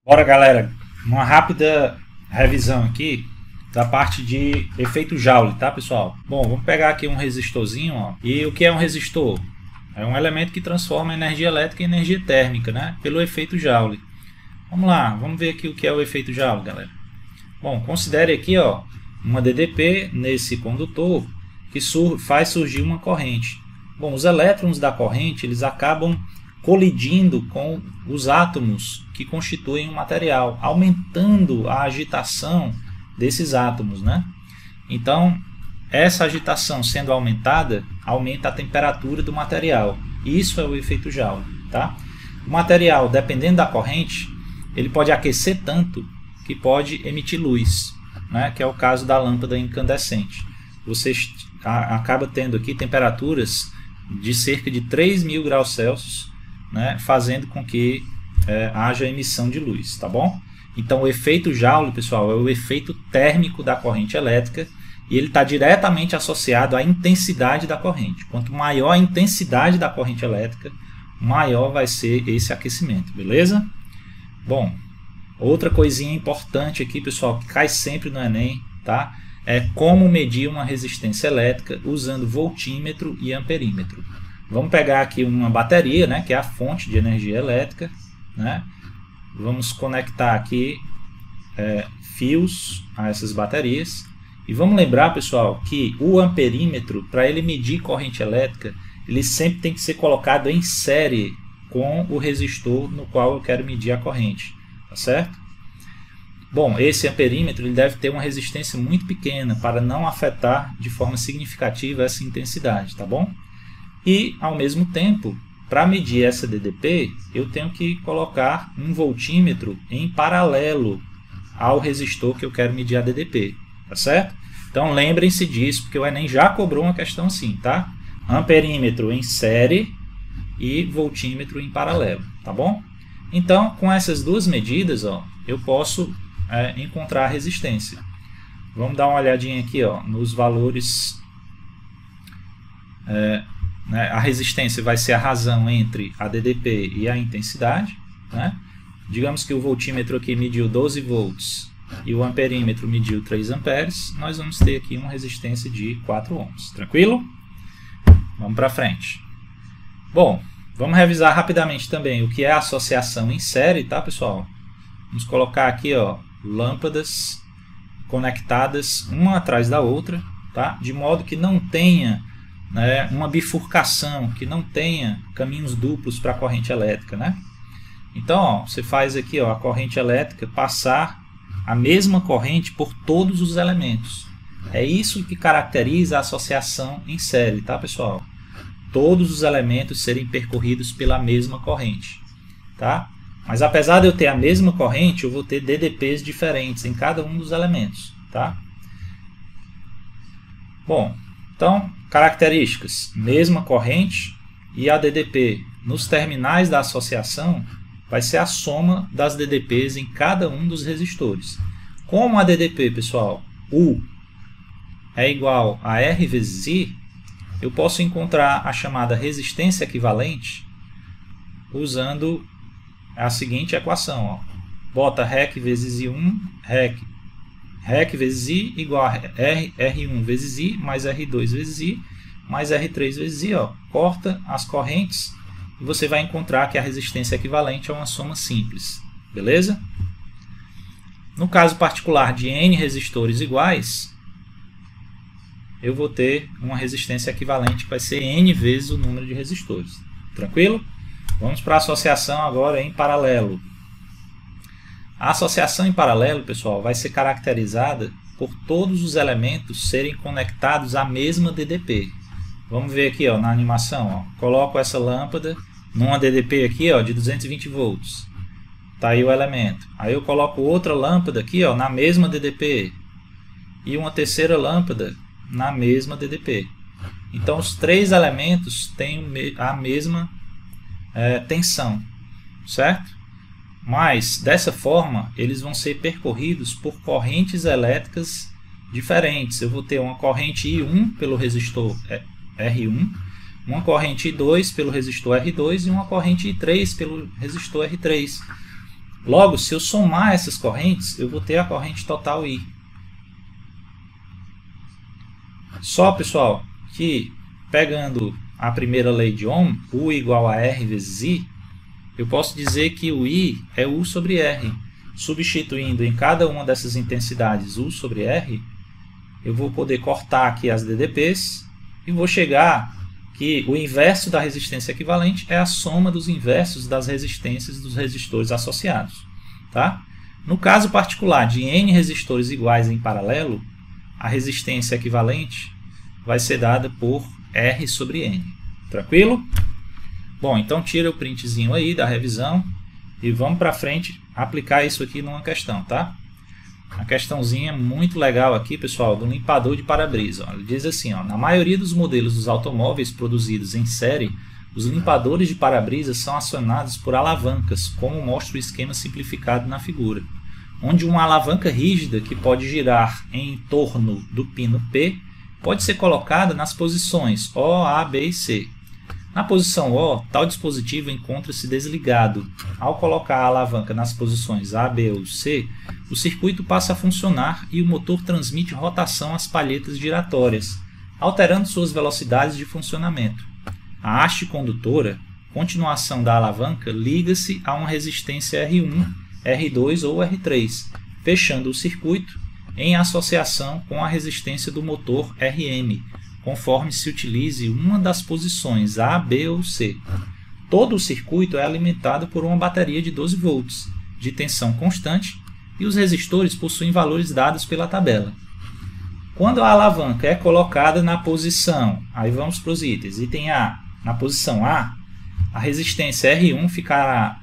Bora, galera, uma rápida revisão aqui da parte de efeito Joule, tá, pessoal? Bom, vamos pegar aqui um resistorzinho, ó. E o que é um resistor? É um elemento que transforma energia elétrica em energia térmica, né, pelo efeito Joule. Vamos lá, vamos ver aqui o que é o efeito Joule, galera. Bom, considere aqui, ó, uma DDP nesse condutor que faz surgir uma corrente. Bom, os elétrons da corrente, eles acabam colidindo com os átomos que constituem o material, aumentando a agitação desses átomos, né? Então, essa agitação sendo aumentada, aumenta a temperatura do material. Isso é o efeito Joule, tá? O material, dependendo da corrente, ele pode aquecer tanto que pode emitir luz, né? Que é o caso da lâmpada incandescente. Você acaba tendo aqui temperaturas de cerca de 3.000 graus Celsius, né, fazendo com que haja emissão de luz, tá bom? Então o efeito Joule, pessoal, é o efeito térmico da corrente elétrica e ele está diretamente associado à intensidade da corrente. Quanto maior a intensidade da corrente elétrica, maior vai ser esse aquecimento, beleza? Bom, outra coisinha importante aqui, pessoal, que cai sempre no Enem, tá? É como medir uma resistência elétrica usando voltímetro e amperímetro. Vamos pegar aqui uma bateria, né, que é a fonte de energia elétrica, né? Vamos conectar aqui fios a essas baterias. E vamos lembrar, pessoal, que o amperímetro, para ele medir corrente elétrica, ele sempre tem que ser colocado em série com o resistor no qual eu quero medir a corrente, tá certo? Bom, esse amperímetro ele deve ter uma resistência muito pequena para não afetar de forma significativa essa intensidade, tá bom? E, ao mesmo tempo, para medir essa DDP, eu tenho que colocar um voltímetro em paralelo ao resistor que eu quero medir a DDP, tá certo? Então, lembrem-se disso, porque o Enem já cobrou uma questão assim, tá? Amperímetro em série e voltímetro em paralelo, tá bom? Então, com essas duas medidas, ó, eu posso encontrar a resistência. Vamos dar uma olhadinha aqui, ó, nos valores. A resistência vai ser a razão entre a DDP e a intensidade, né? Digamos que o voltímetro aqui mediu 12 volts e o amperímetro mediu 3 amperes, nós vamos ter aqui uma resistência de 4 ohms, tranquilo? Vamos para frente. Bom, vamos revisar rapidamente também o que é a associação em série, tá, pessoal? Vamos colocar aqui, ó, lâmpadas conectadas uma atrás da outra, tá? De modo que não tenha uma bifurcação, que não tenha caminhos duplos para a corrente elétrica, né? Então, ó, você faz aqui, ó, a corrente elétrica passar a mesma corrente por todos os elementos. É isso que caracteriza a associação em série, tá, pessoal? Todos os elementos serem percorridos pela mesma corrente, tá? Mas apesar de eu ter a mesma corrente, eu vou ter DDPs diferentes em cada um dos elementos, tá? Bom, então, características, mesma corrente e a DDP nos terminais da associação vai ser a soma das DDPs em cada um dos resistores. Como a DDP, pessoal, U é igual a R vezes I, eu posso encontrar a chamada resistência equivalente usando a seguinte equação, ó. Bota REC vezes I1, REC vezes I igual a R1 vezes I mais R2 vezes I mais R3 vezes I. Ó. Corta as correntes e você vai encontrar que a resistência equivalente é uma soma simples. Beleza? No caso particular de N resistores iguais, eu vou ter uma resistência equivalente que vai ser N vezes o número de resistores. Tranquilo? Vamos para a associação agora em paralelo. A associação em paralelo, pessoal, vai ser caracterizada por todos os elementos serem conectados à mesma DDP. Vamos ver aqui, ó, na animação. Ó. Coloco essa lâmpada numa DDP aqui, ó, de 220 volts. Tá aí o elemento. Aí eu coloco outra lâmpada aqui, ó, na mesma DDP. E uma terceira lâmpada na mesma DDP. Então os três elementos têm a mesma tensão, certo? Mas, dessa forma, eles vão ser percorridos por correntes elétricas diferentes. Eu vou ter uma corrente I1 pelo resistor R1, uma corrente I2 pelo resistor R2 e uma corrente I3 pelo resistor R3. Logo, se eu somar essas correntes, eu vou ter a corrente total I. Só, pessoal, que pegando a primeira lei de Ohm, U igual a R vezes I, eu posso dizer que o I é U sobre R. Substituindo em cada uma dessas intensidades U sobre R, eu vou poder cortar aqui as DDPs e vou chegar que o inverso da resistência equivalente é a soma dos inversos das resistências dos resistores associados. Tá? No caso particular de N resistores iguais em paralelo, a resistência equivalente vai ser dada por R sobre N. Tranquilo? Bom, então tira o printzinho aí da revisão e vamos para frente aplicar isso aqui numa questão, tá? Uma questãozinha muito legal aqui, pessoal, do limpador de para-brisa. Ele diz assim, ó, na maioria dos modelos dos automóveis produzidos em série, os limpadores de para-brisa são acionados por alavancas, como mostra o esquema simplificado na figura, onde uma alavanca rígida que pode girar em torno do pino P pode ser colocada nas posições O, A, B e C. Na posição O, tal dispositivo encontra-se desligado. Ao colocar a alavanca nas posições A, B ou C, o circuito passa a funcionar e o motor transmite rotação às palhetas giratórias, alterando suas velocidades de funcionamento. A haste condutora, continuação da alavanca, liga-se a uma resistência R1, R2 ou R3, fechando o circuito em associação com a resistência do motor RM, conforme se utilize uma das posições A, B ou C. Todo o circuito é alimentado por uma bateria de 12 volts, de tensão constante, e os resistores possuem valores dados pela tabela. Quando a alavanca é colocada na posição, aí vamos para os itens, item A, na posição A, a resistência R1 ficará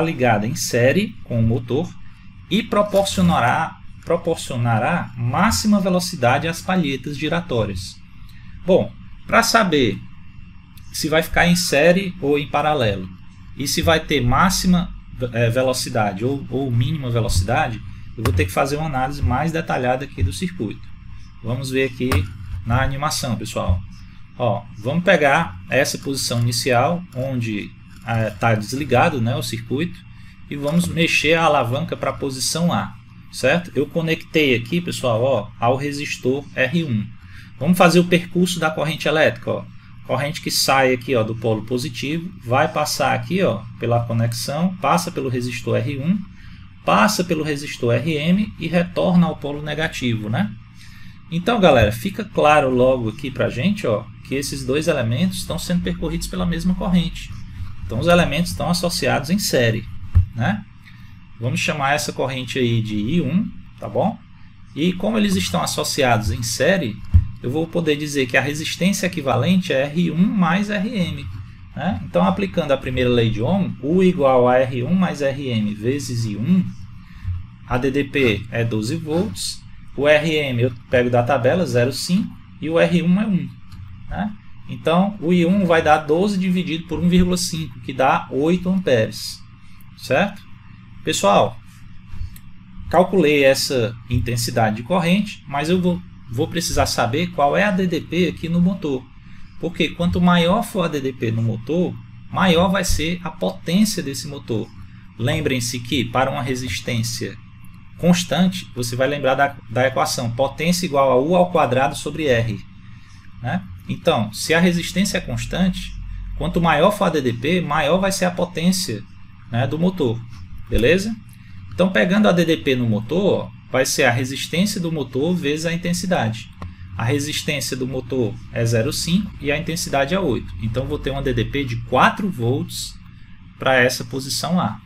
ligada em série com o motor e proporcionará máxima velocidade às palhetas giratórias. Bom, para saber se vai ficar em série ou em paralelo e se vai ter máxima velocidade ou mínima velocidade, eu vou ter que fazer uma análise mais detalhada aqui do circuito. Vamos ver aqui na animação, pessoal. Ó, vamos pegar essa posição inicial, onde está desligado, né, o circuito, e vamos mexer a alavanca para a posição A. Certo? Eu conectei aqui, pessoal, ó, ao resistor R1. Vamos fazer o percurso da corrente elétrica. Ó. Corrente que sai aqui, ó, do polo positivo, vai passar aqui, ó, pela conexão, passa pelo resistor R1, passa pelo resistor RM e retorna ao polo negativo, né? Então, galera, fica claro logo aqui para a gente, ó, que esses dois elementos estão sendo percorridos pela mesma corrente. Então, os elementos estão associados em série, né? Vamos chamar essa corrente aí de I1, tá bom? E como eles estão associados em série, eu vou poder dizer que a resistência equivalente é R1 mais RM. Né? Então, aplicando a primeira lei de Ohm, U igual a R1 mais RM vezes I1, a DDP é 12 volts, o RM eu pego da tabela 0,5 e o R1 é 1. Né? Então, o I1 vai dar 12 dividido por 1,5, que dá 8 amperes. Certo? Pessoal, calculei essa intensidade de corrente, mas eu vou precisar saber qual é a DDP aqui no motor. Porque quanto maior for a DDP no motor, maior vai ser a potência desse motor. Lembrem-se que para uma resistência constante, você vai lembrar da equação potência igual a U ao quadrado sobre R. Né? Então, se a resistência é constante, quanto maior for a DDP, maior vai ser a potência, né, do motor. Beleza? Então, pegando a DDP no motor, vai ser a resistência do motor vezes a intensidade. A resistência do motor é 0,5 e a intensidade é 8. Então, vou ter uma DDP de 4 volts para essa posição A.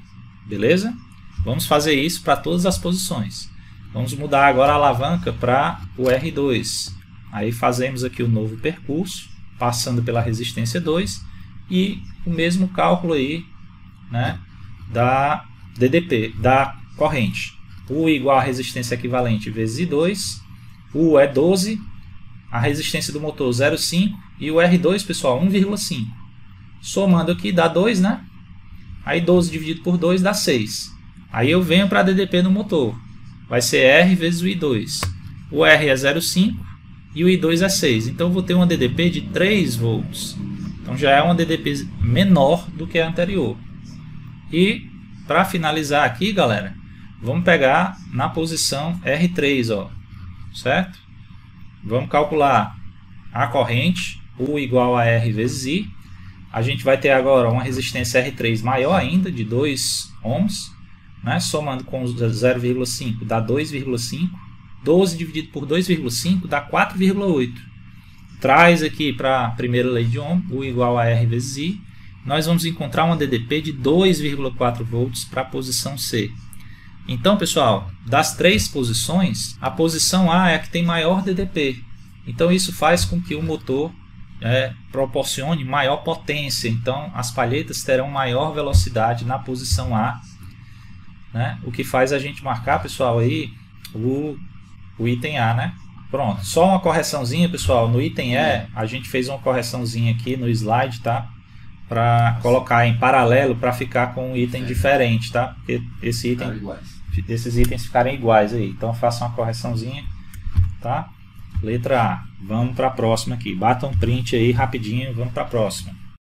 Beleza? Vamos fazer isso para todas as posições. Vamos mudar agora a alavanca para o R2. Aí fazemos aqui o novo percurso, passando pela resistência 2 e o mesmo cálculo aí, né, da DDP, da corrente. U igual a resistência equivalente vezes I2, U é 12, a resistência do motor 0,5 e o R2, pessoal, 1,5. Somando aqui dá 2, né? Aí 12 dividido por 2 dá 6. Aí eu venho para a DDP no motor. Vai ser R vezes o I2. O R é 0,5 e o I2 é 6. Então eu vou ter uma DDP de 3 volts. Então já é uma DDP menor do que a anterior. E para finalizar aqui, galera, vamos pegar na posição R3, ó, certo? Vamos calcular a corrente, U igual a R vezes I. A gente vai ter agora uma resistência R3 maior ainda, de 2 ohms, né? Somando com 0,5 dá 2,5. 12 dividido por 2,5 dá 4,8. Traz aqui para a primeira lei de Ohm, U igual a R vezes I. Nós vamos encontrar uma DDP de 2,4 volts para a posição C. Então, pessoal, das 3 posições, a posição A é a que tem maior DDP. Então, isso faz com que o motor proporcione maior potência. Então, as palhetas terão maior velocidade na posição A, né? O que faz a gente marcar, pessoal, aí o item A, né? Pronto, só uma correçãozinha, pessoal. No item E, a gente fez uma correçãozinha aqui no slide, tá? Para colocar em paralelo para ficar com um item diferente, tá? Porque esses itens ficarem iguais aí. Então, faça uma correçãozinha, tá? Letra A. Vamos para a próxima aqui. Bata um print aí rapidinho, vamos para a próxima.